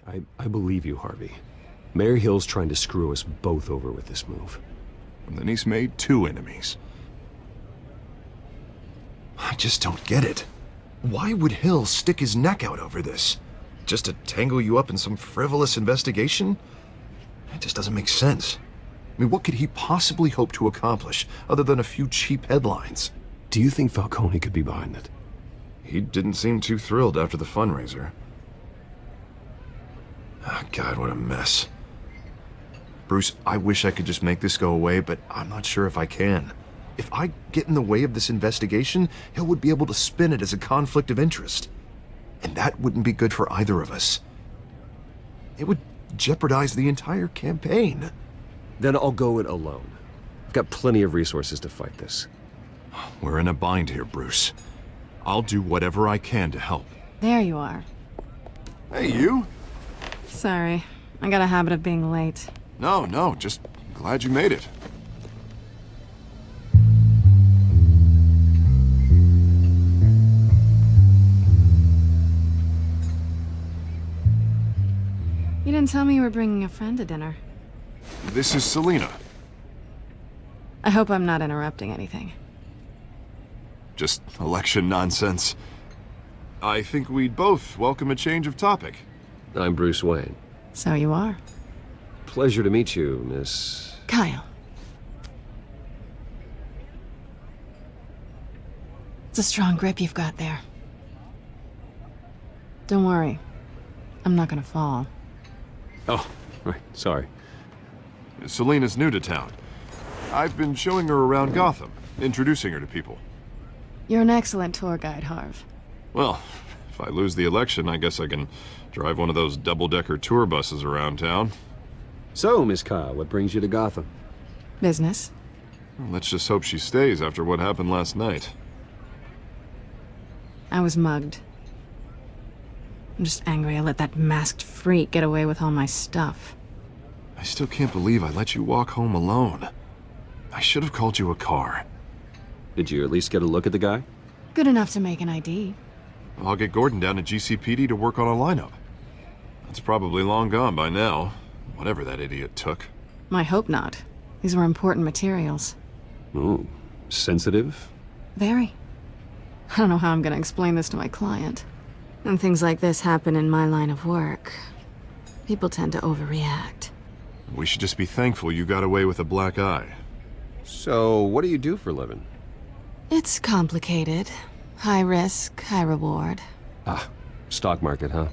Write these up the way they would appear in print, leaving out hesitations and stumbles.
I believe you, Harvey. Mayor Hill's trying to screw us both over with this move. And then he's made 2 enemies. I just don't get it. Why would Hill stick his neck out over this? Just to tangle you up in some frivolous investigation? It just doesn't make sense. I mean, what could he possibly hope to accomplish other than a few cheap headlines? Do you think Falcone could be behind it? He didn't seem too thrilled after the fundraiser. Oh, God, what a mess. Bruce, I wish I could just make this go away, but I'm not sure if I can. If I get in the way of this investigation, Hill would be able to spin it as a conflict of interest. And that wouldn't be good for either of us. It would jeopardize the entire campaign. Then I'll go it alone. I've got plenty of resources to fight this. We're in a bind here, Bruce. I'll do whatever I can to help. There you are. Hey, you? Sorry, I got a habit of being late. No, just glad you made it. You didn't tell me you were bringing a friend to dinner. This is Selina. I hope I'm not interrupting anything. Just election nonsense. I think we'd both welcome a change of topic. I'm Bruce Wayne. So you are. Pleasure to meet you, Miss... Kyle. It's a strong grip you've got there. Don't worry. I'm not gonna fall. Oh, right, sorry. Selina's new to town. I've been showing her around Gotham, introducing her to people. You're an excellent tour guide, Harv. Well, if I lose the election, I guess I can drive one of those double-decker tour buses around town. So, Miss Kyle, what brings you to Gotham? Business? Well, let's just hope she stays after what happened last night. I was mugged. I'm just angry I let that masked freak get away with all my stuff. I still can't believe I let you walk home alone. I should have called you a car. Did you at least get a look at the guy? Good enough to make an ID. I'll get Gordon down to GCPD to work on a lineup. That's probably long gone by now, whatever that idiot took. I hope not. These were important materials. Ooh, sensitive? Very. I don't know how I'm gonna explain this to my client. And things like this happen in my line of work. People tend to overreact. We should just be thankful you got away with a black eye. So, what do you do for a living? It's complicated. High risk, high reward. Ah, stock market, huh?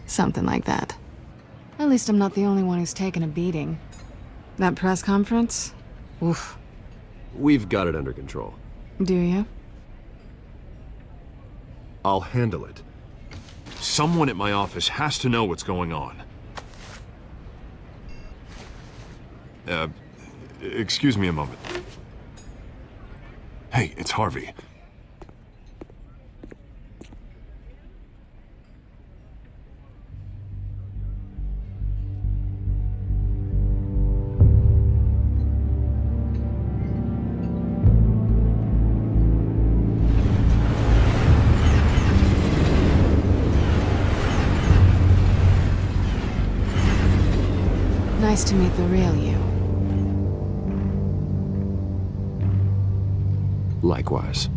Something like that. At least I'm not the only one who's taken a beating. That press conference? Oof. We've got it under control. Do you? I'll handle it. Someone at my office has to know what's going on. Excuse me a moment. Hey, it's Harvey. Nice to meet the real you. Likewise.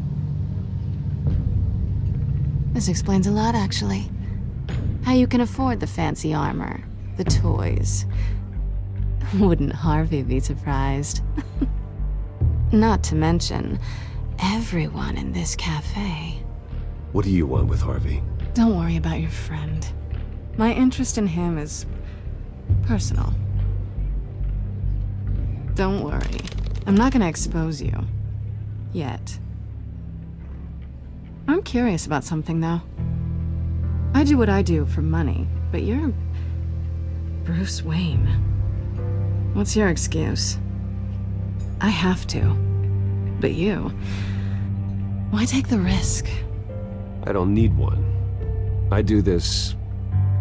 This explains a lot, actually. How you can afford the fancy armor, the toys. Wouldn't Harvey be surprised? Not to mention, everyone in this cafe. What do you want with Harvey? Don't worry about your friend. My interest in him is personal. Don't worry. I'm not gonna expose you. Yet. I'm curious about something, though. I do what I do for money, but you're Bruce Wayne. What's your excuse? I have to. But you... why take the risk? I don't need one. I do this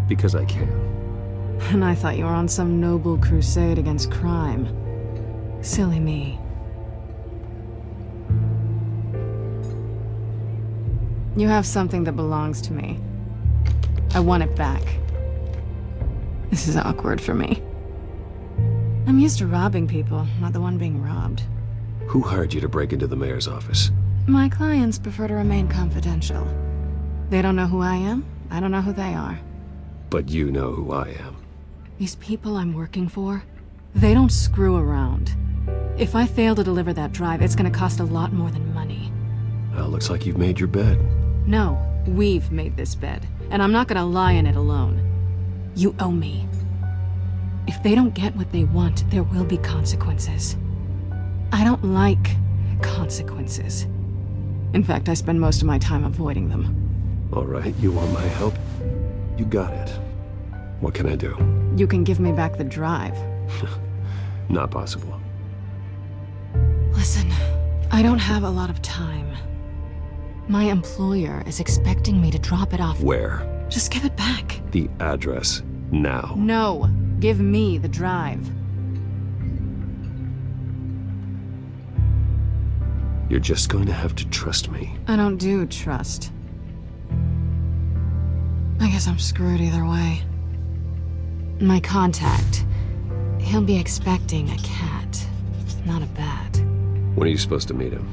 because I can. And I thought you were on some noble crusade against crime. Silly me. You have something that belongs to me. I want it back. This is awkward for me. I'm used to robbing people, not the one being robbed. Who hired you to break into the mayor's office? My clients prefer to remain confidential. They don't know who I am, I don't know who they are. But you know who I am. These people I'm working for, they don't screw around. If I fail to deliver that drive, it's gonna cost a lot more than money. Well, looks like you've made your bed. No, we've made this bed, and I'm not gonna lie in it alone. You owe me. If they don't get what they want, there will be consequences. I don't like consequences. In fact, I spend most of my time avoiding them. All right, you want my help? You got it. What can I do? You can give me back the drive. Not possible. Listen, I don't have a lot of time. My employer is expecting me to drop it off. Where? Just give it back. The address, now. No, give me the drive. You're just going to have to trust me. I don't do trust. I guess I'm screwed either way. My contact, he'll be expecting a cat, not a bat. When are you supposed to meet him?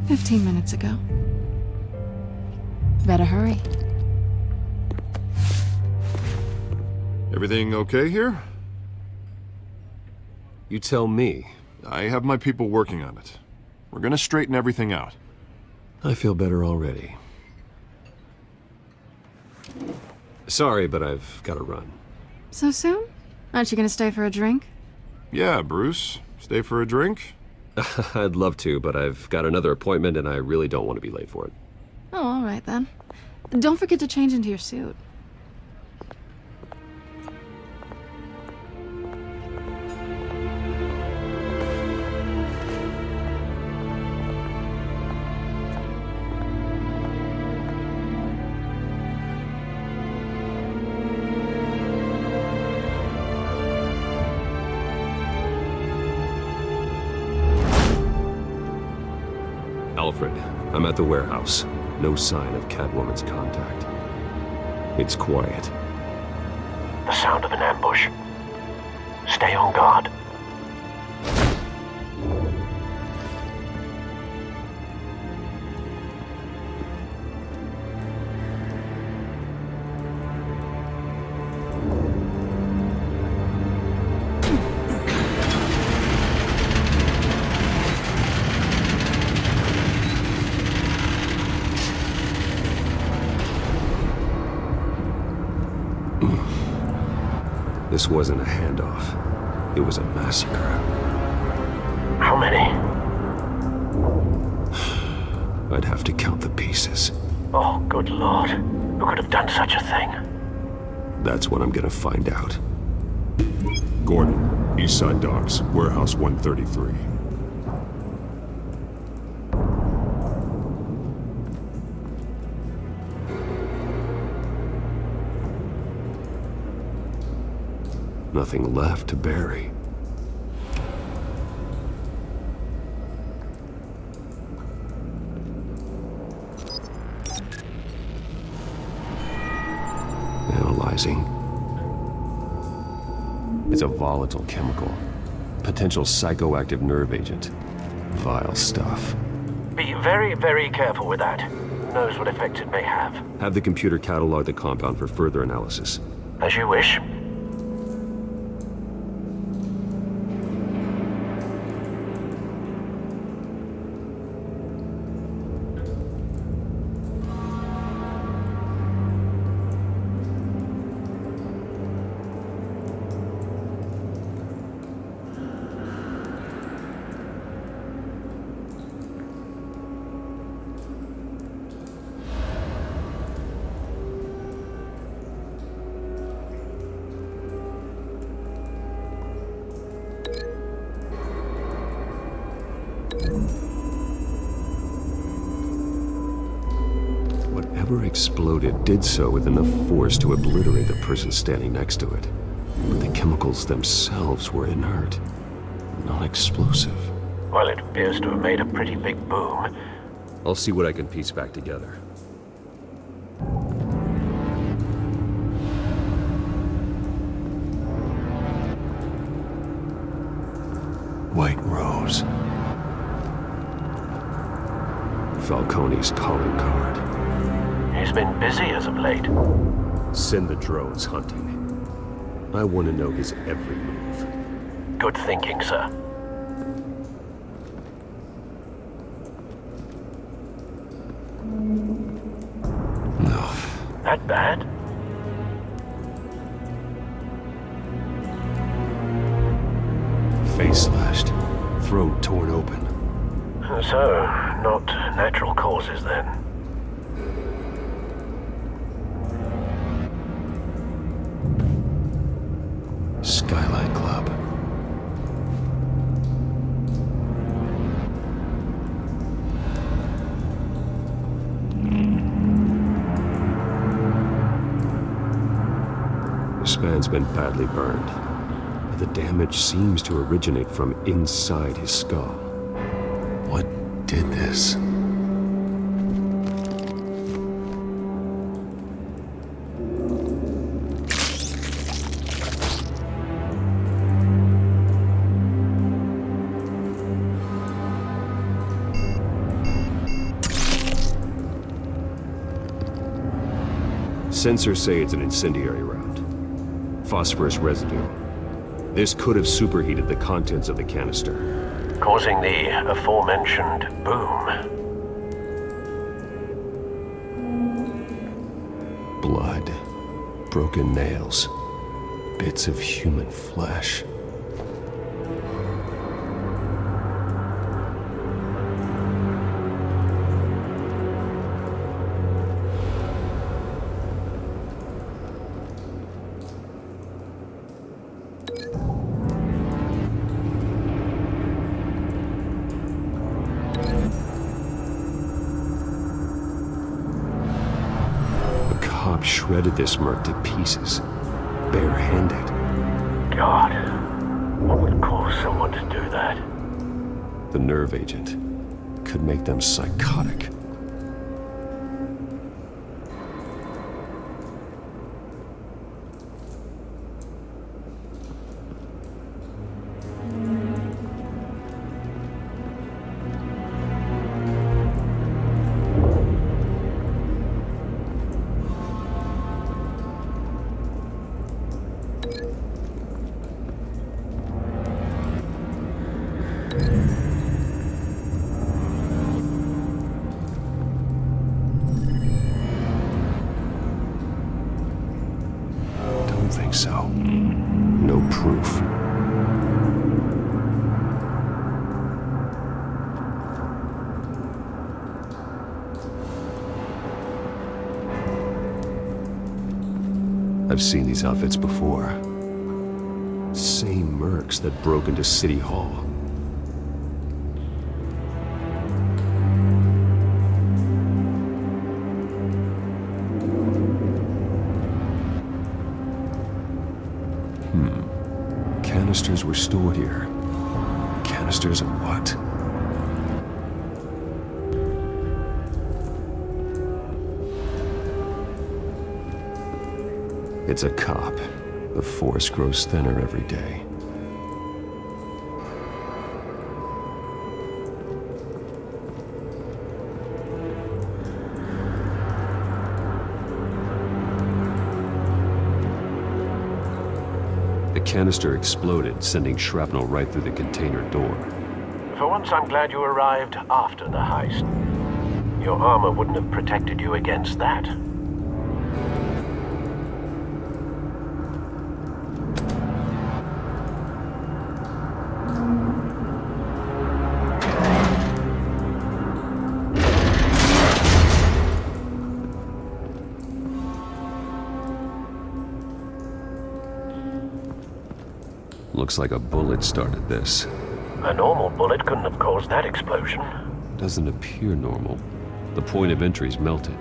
15 minutes ago. Better hurry. Everything okay here? You tell me. I have my people working on it. We're gonna straighten everything out. I feel better already. Sorry, but I've got to run. So soon? Aren't you gonna stay for a drink? Yeah, Bruce. Stay for a drink? I'd love to, but I've got another appointment and I really don't want to be late for it. Oh, all right then. Don't forget to change into your suit. Alfred, I'm at the warehouse. No sign of Catwoman's contact. It's quiet. The sound of an ambush. Stay on guard. This wasn't a handoff. It was a massacre. How many? I'd have to count the pieces. Oh, good lord. Who could have done such a thing? That's what I'm gonna find out. Gordon, Eastside Docks, Warehouse 133. Nothing left to bury. Analyzing. It's a volatile chemical. Potential psychoactive nerve agent. Vile stuff. Be very, very careful with that. Who knows what effects it may have. Have the computer catalog the compound for further analysis. As you wish. Whatever exploded did so with enough force to obliterate the person standing next to it. But the chemicals themselves were inert, not explosive. Well, it appears to have made a pretty big boom. I'll see what I can piece back together. knows. Falcone's calling card. He's been busy as of late. Send the drones hunting. I want to know his every move. Good thinking, sir. No. That bad? Face slashed. Throat torn open. So, not natural causes then. Skylight Club. The span's been badly burned, but the damage seems to originate from inside his skull. What did this? Sensors say it's an incendiary round. Phosphorus residue. This could have superheated the contents of the canister. Causing the aforementioned boom. Blood. Broken nails. Bits of human flesh. Shredded this merc to pieces, barehanded. God, what would cause someone to do that? The nerve agent could make them psychotic. Think so. No proof. I've seen these outfits before. Same mercs that broke into City Hall. Canisters were stored here. Canisters of what? It's a cop. The force grows thinner every day. The canister exploded, sending shrapnel right through the container door. For once, I'm glad you arrived after the heist. Your armor wouldn't have protected you against that. Looks like a bullet started this. A normal bullet couldn't have caused that explosion. Doesn't appear normal. The point of entry's melted.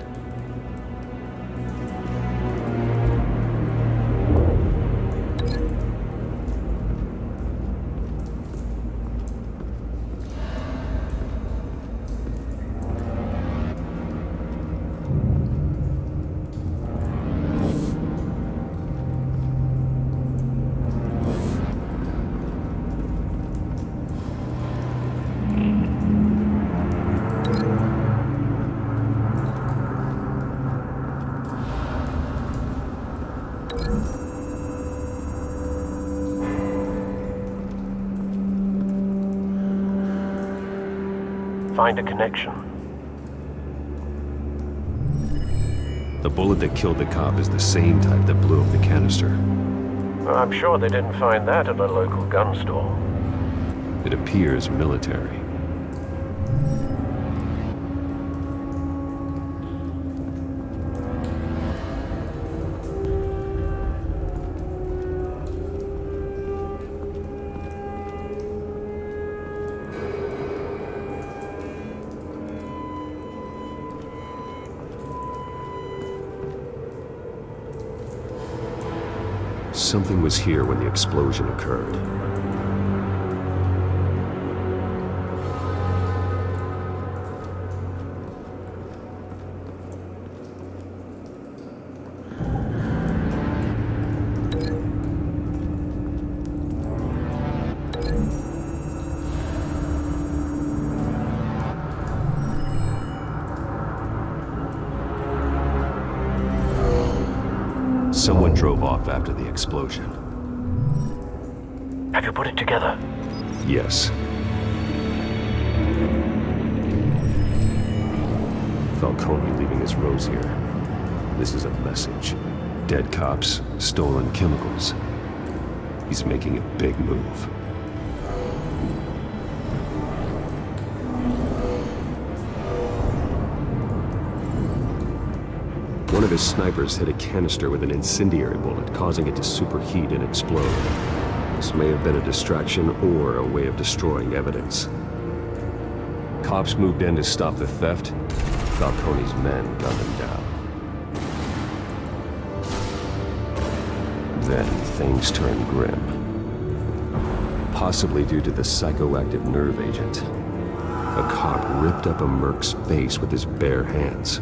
Find a connection. The bullet that killed the cop is the same type that blew up the canister. Well, I'm sure they didn't find that at a local gun store. It appears military. Something was here when the explosion occurred. Someone drove off after the explosion. Have you put it together? Yes. Falcone leaving his rose here. This is a message. Dead cops, stolen chemicals. He's making a big move. One of his snipers hit a canister with an incendiary bullet, causing it to superheat and explode. This may have been a distraction or a way of destroying evidence. Cops moved in to stop the theft. Falcone's men gunned him down. Then things turned grim. Possibly due to the psychoactive nerve agent. A cop ripped up a merc's face with his bare hands.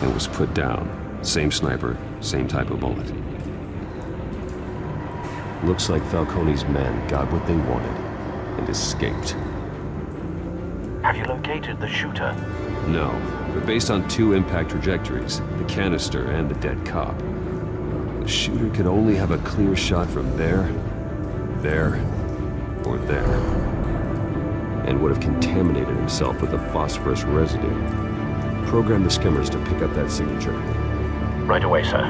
It was put down. Same sniper, same type of bullet. Looks like Falcone's men got what they wanted and escaped. Have you located the shooter? No, but based on two impact trajectories, the canister and the dead cop, the shooter could only have a clear shot from there, or there, and would have contaminated himself with the phosphorus residue. Program the skimmers to pick up that signature. Right away, sir.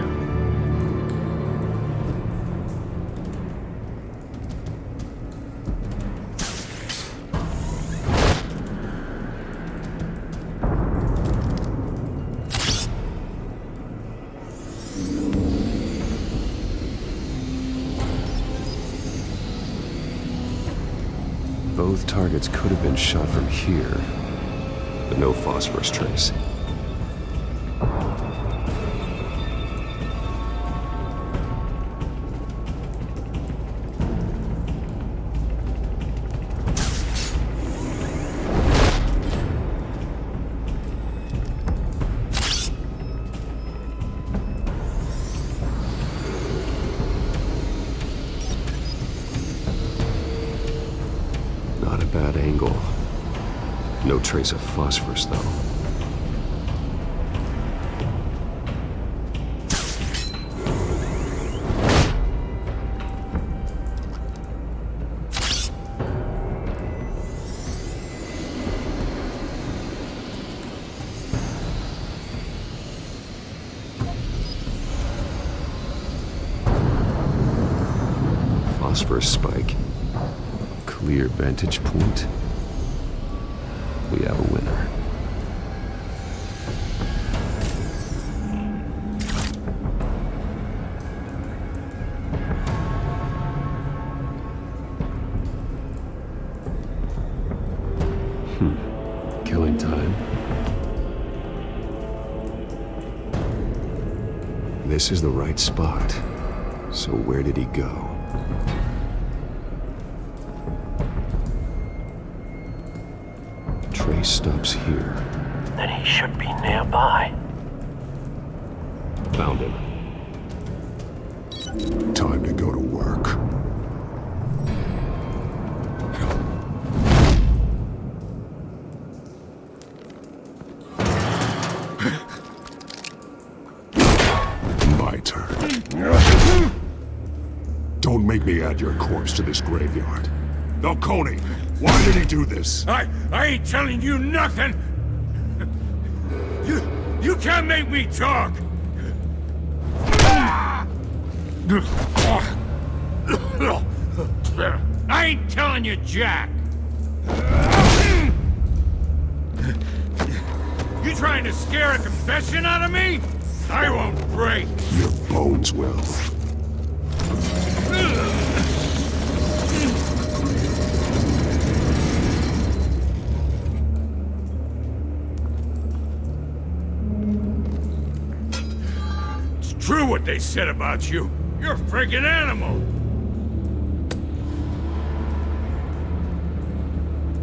Both targets could have been shot from here, but no phosphorus trace. Not a bad angle. No trace of phosphorus, though. Phosphorus spike. Clear vantage point. We have a winner. Killing time. This is the right spot. So where did he go? Trace stops here. Then he should be nearby. Found him. Time to go to work. my turn. Don't make me add your corpse to this graveyard. Falcone, why did he do this? I ain't telling you nothing! You can't make me talk! I ain't telling you jack! You trying to scare a confession out of me? I won't break! Your bones will. It's true what they said about you. You're a friggin' animal!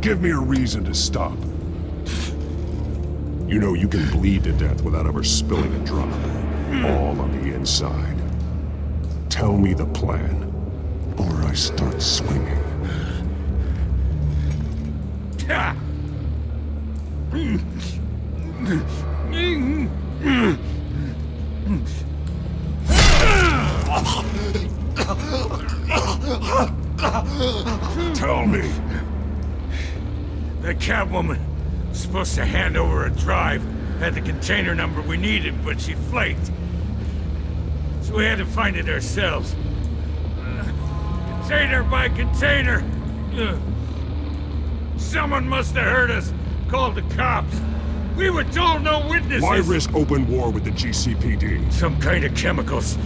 Give me a reason to stop. You know you can bleed to death without ever spilling a drop. All on the inside. Tell me the plan, or I start swinging. Ha! Tell me! The Catwoman was supposed to hand over a drive, had the container number we needed, but she flaked. So we had to find it ourselves. Container by container. Someone must have heard us, called the cops. We were told no witnesses. Why risk open war with the GCPD? Some kind of chemicals.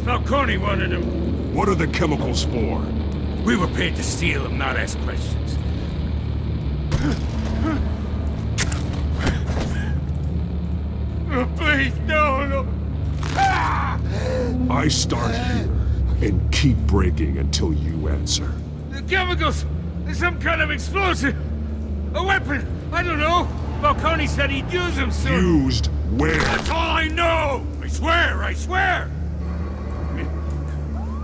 Falcone wanted them. What are the chemicals for? We were paid to steal them, not ask questions. Oh, please, no. I start here and keep breaking until you answer. The chemicals! There's some kind of explosive! A weapon! I don't know! Falcone said he'd use them soon! Used where? That's all I know! I swear!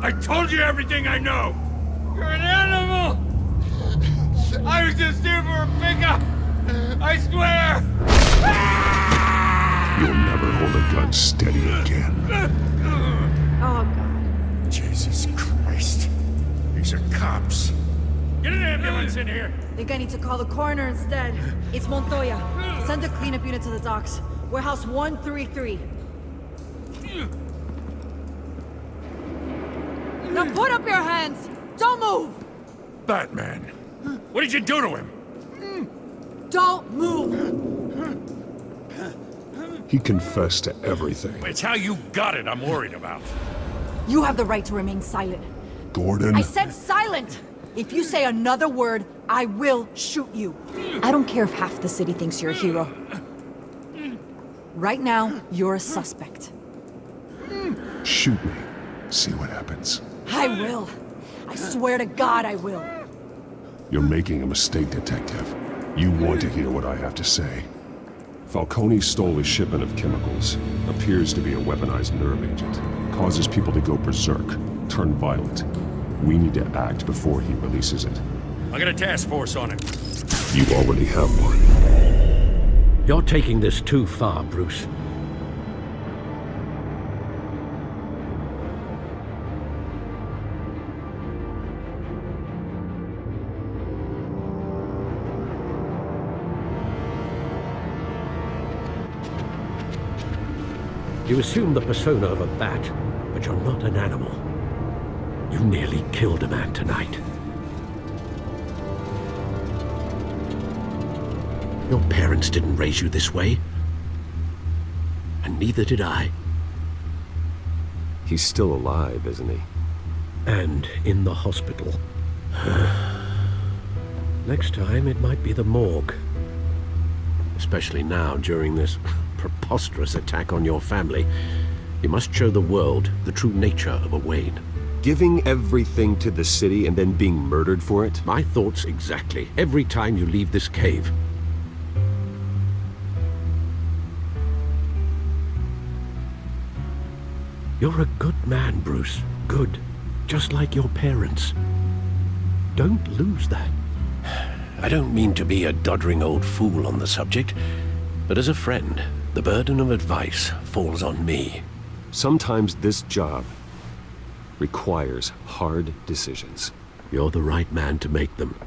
I told you everything I know! You're an animal! I was just here for a pickup! I swear! You'll never hold a gun steady again. Oh, God. Jesus Christ. These are cops. Get an ambulance in here! Think I need to call the coroner instead. It's Montoya. Send a cleanup unit to the docks. Warehouse 133. Now put up your hands! Don't move! Batman. What did you do to him? Don't move! He confessed to everything. It's how you got it I'm worried about. You have the right to remain silent. Gordon, I said silent! If you say another word, I will shoot you. I don't care if half the city thinks you're a hero. Right now, you're a suspect. shoot me. See what happens. I will. I swear to God I will. You're making a mistake, Detective. You want to hear what I have to say. Falcone stole a shipment of chemicals. Appears to be a weaponized nerve agent. Causes people to go berserk, turn violent. We need to act before he releases it. I got a task force on it. You already have one. You're taking this too far, Bruce. You assume the persona of a bat, but you're not an animal. You nearly killed a man tonight. Your parents didn't raise you this way. And neither did I. He's still alive, isn't he? And in the hospital. Next time, it might be the morgue. Especially now, during this preposterous attack on your family. You must show the world the true nature of a Wayne. Giving everything to the city and then being murdered for it? My thoughts exactly. Every time you leave this cave. You're a good man, Bruce. Good. Just like your parents. Don't lose that. I don't mean to be a doddering old fool on the subject, but as a friend, the burden of advice falls on me. Sometimes this job requires hard decisions. You're the right man to make them.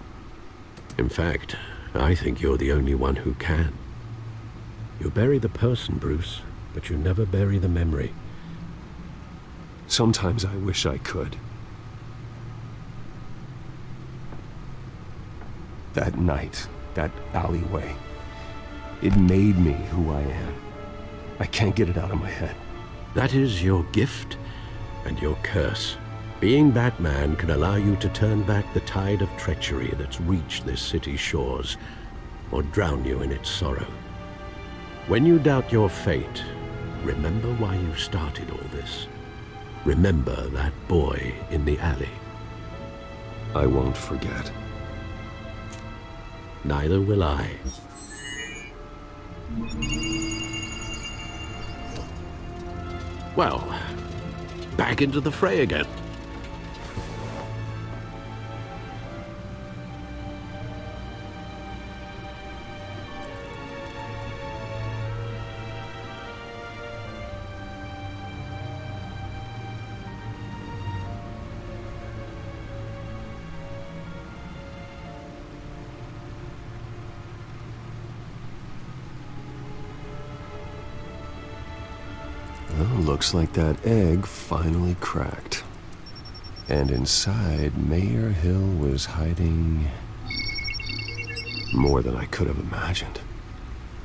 In fact, I think you're the only one who can. You bury the person, Bruce, but you never bury the memory. Sometimes I wish I could. That night, that alleyway, it made me who I am. I can't get it out of my head. That is your gift and your curse. Being Batman can allow you to turn back the tide of treachery that's reached this city's shores, or drown you in its sorrow. When you doubt your fate, remember why you started all this. Remember that boy in the alley. I won't forget. Neither will I. Well, back into the fray again. Well, looks like that egg finally cracked. And inside, Mayor Hill was hiding more than I could have imagined.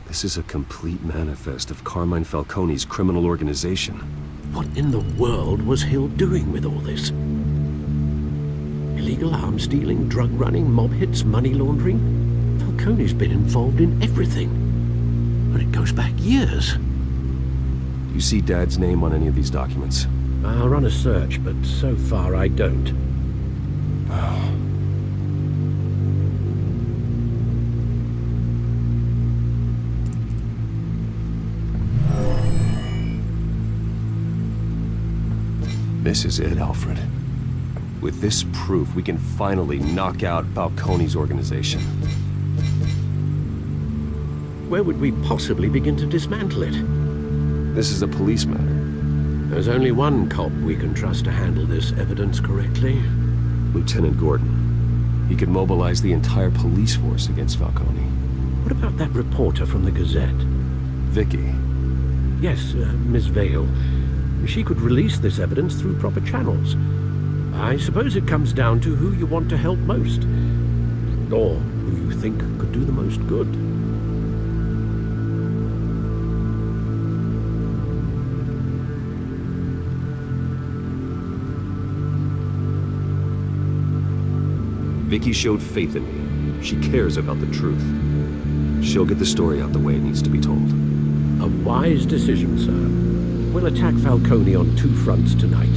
This is a complete manifest of Carmine Falcone's criminal organization. What in the world was Hill doing with all this? Illegal arms dealing, drug running, mob hits, money laundering? Falcone's been involved in everything. And it goes back years. You see Dad's name on any of these documents? I'll run a search, but so far I don't. This is it, Alfred. With this proof, we can finally knock out Falcone's organization. Where would we possibly begin to dismantle it? This is a police matter. There's only one cop we can trust to handle this evidence correctly. Lieutenant Gordon. He could mobilize the entire police force against Falcone. What about that reporter from the Gazette? Vicky. Yes, Miss Vale. She could release this evidence through proper channels. I suppose it comes down to who you want to help most. Or who you think could do the most good. Vicky showed faith in me. She cares about the truth. She'll get the story out the way it needs to be told. A wise decision, sir. We'll attack Falcone on two fronts tonight.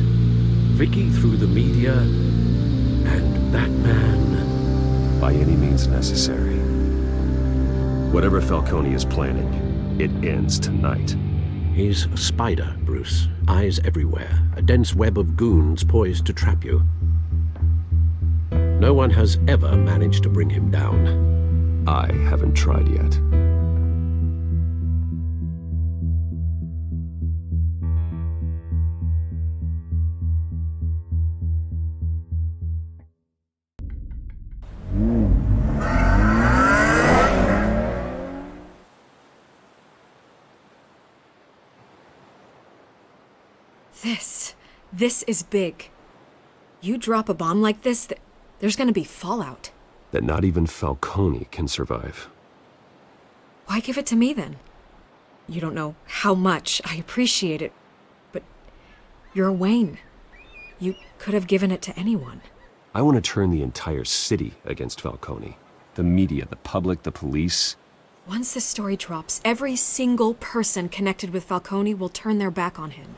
Vicky through the media, and Batman by any means necessary. Whatever Falcone is planning, it ends tonight. He's a spider, Bruce. Eyes everywhere. A dense web of goons poised to trap you. No one has ever managed to bring him down. I haven't tried yet. This is big. You drop a bomb like this, there's gonna be fallout. That not even Falcone can survive. Why give it to me then? You don't know how much I appreciate it, but you're Wayne. You could have given it to anyone. I want to turn the entire city against Falcone. The media, the public, the police. Once this story drops, every single person connected with Falcone will turn their back on him.